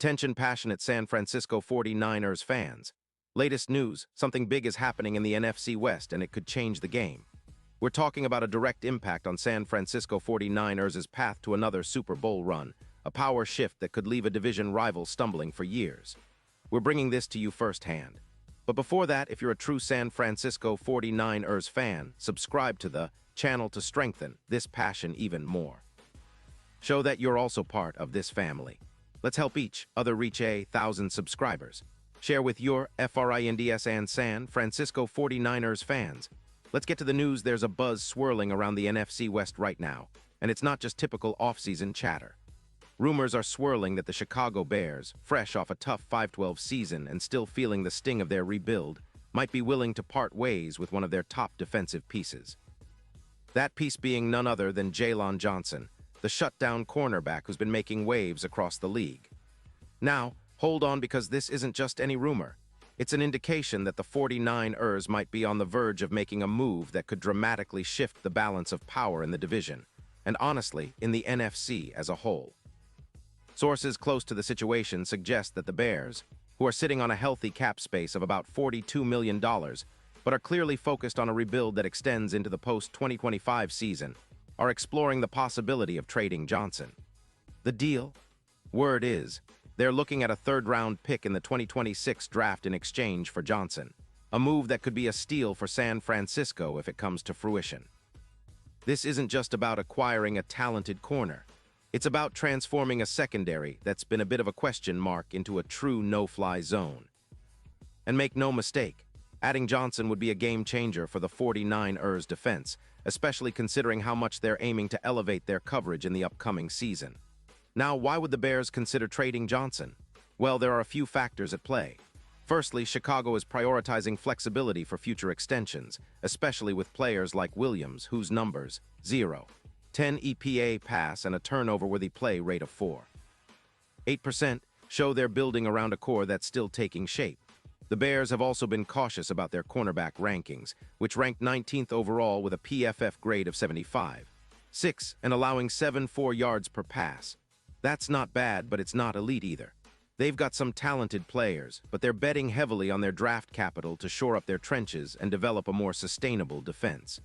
Attention passionate San Francisco 49ers fans. Latest news, something big is happening in the NFC West and it could change the game. We're talking about a direct impact on San Francisco 49ers' path to another Super Bowl run, a power shift that could leave a division rival stumbling for years. We're bringing this to you firsthand. But before that, if you're a true San Francisco 49ers fan, subscribe to the channel to strengthen this passion even more. Show that you're also part of this family. Let's help each other reach 1,000 subscribers. Share with your FRINDS and San Francisco 49ers fans. Let's get to the news. There's a buzz swirling around the NFC West right now, and it's not just typical off-season chatter. Rumors are swirling that the Chicago Bears, fresh off a tough 5-12 season and still feeling the sting of their rebuild, might be willing to part ways with one of their top defensive pieces. That piece being none other than Jaylon Johnson, the shutdown cornerback who's been making waves across the league. Now, hold on, because this isn't just any rumor. It's an indication that the 49ers might be on the verge of making a move that could dramatically shift the balance of power in the division, and honestly, in the NFC as a whole. Sources close to the situation suggest that the Bears, who are sitting on a healthy cap space of about $42 million, but are clearly focused on a rebuild that extends into the post-2025 season, are exploring the possibility of trading Johnson. The deal? Word is, they're looking at a third-round pick in the 2026 draft in exchange for Johnson, a move that could be a steal for San Francisco if it comes to fruition. This isn't just about acquiring a talented corner. It's about transforming a secondary that's been a bit of a question mark into a true no-fly zone. And make no mistake, adding Johnson would be a game-changer for the 49ers defense, especially considering how much they're aiming to elevate their coverage in the upcoming season. Now, why would the Bears consider trading Johnson? Well, there are a few factors at play. Firstly, Chicago is prioritizing flexibility for future extensions, especially with players like Williams, whose numbers 0, 10 EPA pass and a turnover-worthy play rate of 4. 8% show they're building around a core that's still taking shape. The Bears have also been cautious about their cornerback rankings, which ranked 19th overall with a PFF grade of 75.6 and allowing 7.4 yards per pass. That's not bad, but it's not elite either. They've got some talented players, but they're betting heavily on their draft capital to shore up their trenches and develop a more sustainable defense.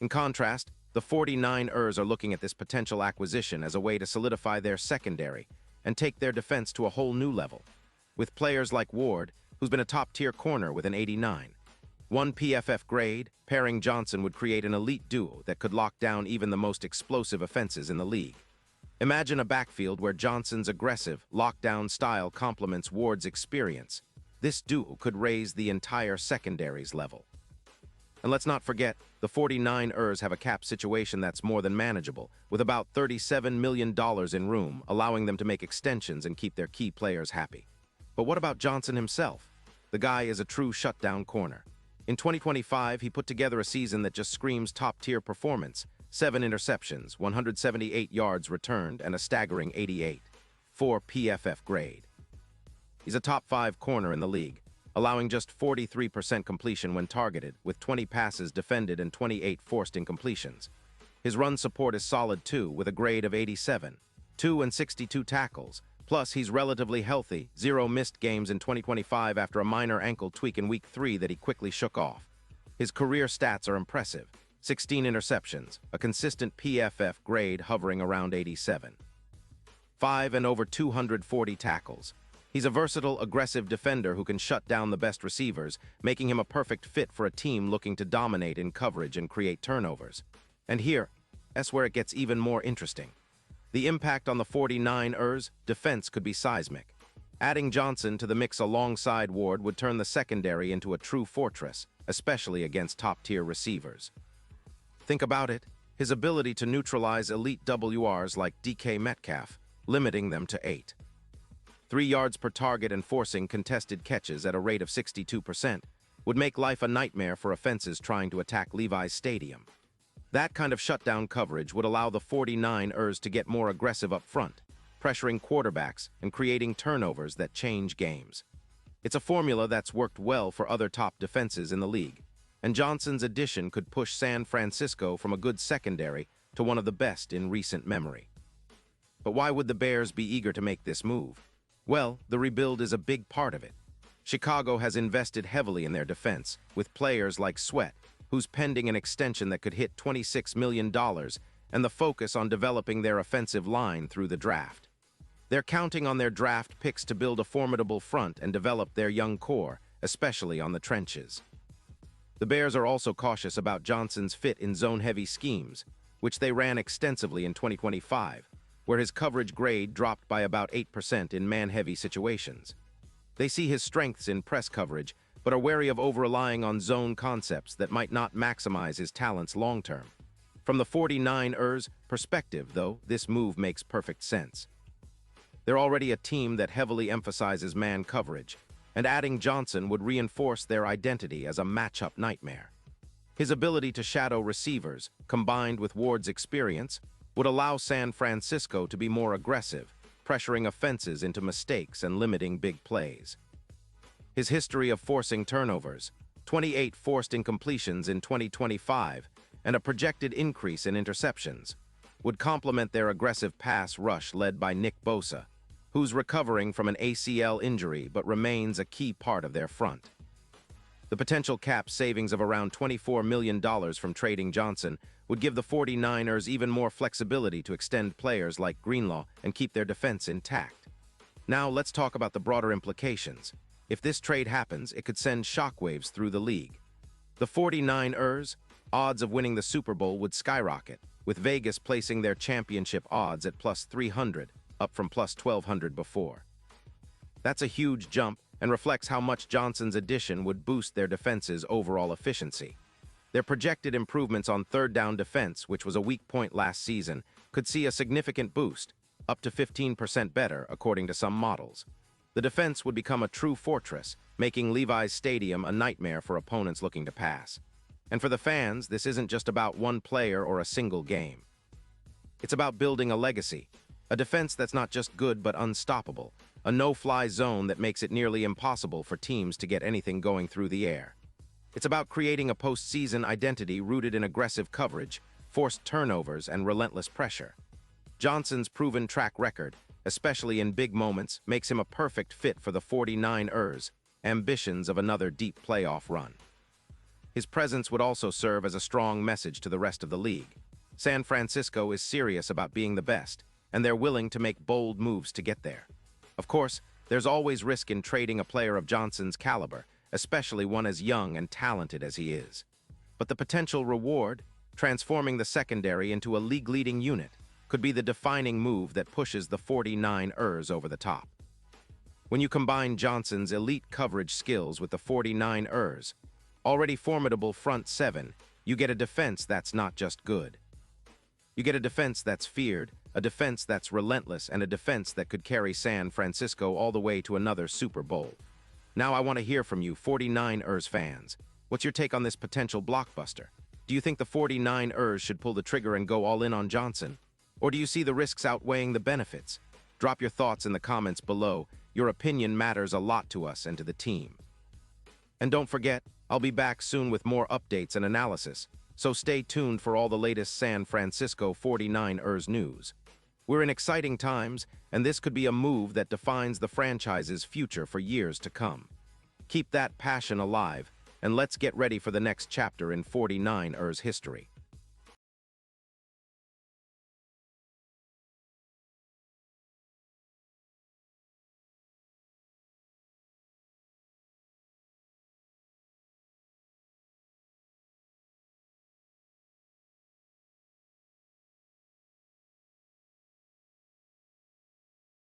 In contrast, the 49ers are looking at this potential acquisition as a way to solidify their secondary and take their defense to a whole new level. With players like Ward, who's been a top-tier corner with an 89. One PFF grade, pairing Johnson would create an elite duo that could lock down even the most explosive offenses in the league. Imagine a backfield where Johnson's aggressive, lockdown style complements Ward's experience. This duo could raise the entire secondary's level. And let's not forget, the 49ers have a cap situation that's more than manageable, with about $37 million in room, allowing them to make extensions and keep their key players happy. But what about Johnson himself? The guy is a true shutdown corner. In 2025, he put together a season that just screams top-tier performance. 7 interceptions, 178 yards returned, and a staggering 88.4 PFF grade. He's a top 5 corner in the league, allowing just 43% completion when targeted, with 20 passes defended and 28 forced incompletions. His run support is solid too, with a grade of 87, 2 and 62 tackles. Plus, he's relatively healthy, 0 missed games in 2025 after a minor ankle tweak in Week 3 that he quickly shook off. His career stats are impressive. 16 interceptions, a consistent PFF grade hovering around 87. 5 and over 240 tackles. He's a versatile, aggressive defender who can shut down the best receivers, making him a perfect fit for a team looking to dominate in coverage and create turnovers. And that's where it gets even more interesting. The impact on the 49ers' defense could be seismic. Adding Johnson to the mix alongside Ward would turn the secondary into a true fortress, especially against top-tier receivers. Think about it, his ability to neutralize elite WRs like DK Metcalf, limiting them to 8. 3 yards per target and forcing contested catches at a rate of 62% would make life a nightmare for offenses trying to attack Levi's Stadium. That kind of shutdown coverage would allow the 49ers to get more aggressive up front, pressuring quarterbacks and creating turnovers that change games. It's a formula that's worked well for other top defenses in the league, and Johnson's addition could push San Francisco from a good secondary to one of the best in recent memory. But why would the Bears be eager to make this move? Well, the rebuild is a big part of it. Chicago has invested heavily in their defense, with players like Sweat, who's pending an extension that could hit $26 million, and the focus on developing their offensive line through the draft. They're counting on their draft picks to build a formidable front and develop their young core, especially on the trenches. The Bears are also cautious about Johnson's fit in zone-heavy schemes, which they ran extensively in 2025, where his coverage grade dropped by about 8% in man-heavy situations. They see his strengths in press coverage, but are wary of over-relying on zone concepts that might not maximize his talents long-term. From the 49ers' perspective, though, this move makes perfect sense. They're already a team that heavily emphasizes man coverage, and adding Johnson would reinforce their identity as a matchup nightmare. His ability to shadow receivers, combined with Ward's experience, would allow San Francisco to be more aggressive, pressuring offenses into mistakes and limiting big plays. His history of forcing turnovers, 28 forced incompletions in 2025, and a projected increase in interceptions, would complement their aggressive pass rush led by Nick Bosa, who's recovering from an ACL injury but remains a key part of their front. The potential cap savings of around $24 million from trading Johnson would give the 49ers even more flexibility to extend players like Greenlaw and keep their defense intact. Now let's talk about the broader implications. If this trade happens, it could send shockwaves through the league. The 49ers' odds of winning the Super Bowl would skyrocket, with Vegas placing their championship odds at plus 300, up from plus 1,200 before. That's a huge jump and reflects how much Johnson's addition would boost their defense's overall efficiency. Their projected improvements on third down defense, which was a weak point last season, could see a significant boost, up to 15% better, according to some models. The defense would become a true fortress, making Levi's Stadium a nightmare for opponents looking to pass. And for the fans, this isn't just about one player or a single game. It's about building a legacy, a defense that's not just good but unstoppable, a no-fly zone that makes it nearly impossible for teams to get anything going through the air. It's about creating a postseason identity rooted in aggressive coverage, forced turnovers, and relentless pressure. Johnson's proven track record, especially in big moments, makes him a perfect fit for the 49ers' ambitions of another deep playoff run. His presence would also serve as a strong message to the rest of the league. San Francisco is serious about being the best, and they're willing to make bold moves to get there. Of course, there's always risk in trading a player of Johnson's caliber, especially one as young and talented as he is. But the potential reward, transforming the secondary into a league-leading unit, could be the defining move that pushes the 49ers over the top. When you combine Johnson's elite coverage skills with the 49ers' already formidable front seven, you get a defense that's not just good. You get a defense that's feared, a defense that's relentless, and a defense that could carry San Francisco all the way to another Super Bowl. Now I want to hear from you, 49ers fans. What's your take on this potential blockbuster? Do you think the 49ers should pull the trigger and go all in on Johnson? Or do you see the risks outweighing the benefits? Drop your thoughts in the comments below. Your opinion matters a lot to us and to the team. And don't forget, I'll be back soon with more updates and analysis, so stay tuned for all the latest San Francisco 49ers news. We're in exciting times, and this could be a move that defines the franchise's future for years to come. Keep that passion alive, and let's get ready for the next chapter in 49ers history.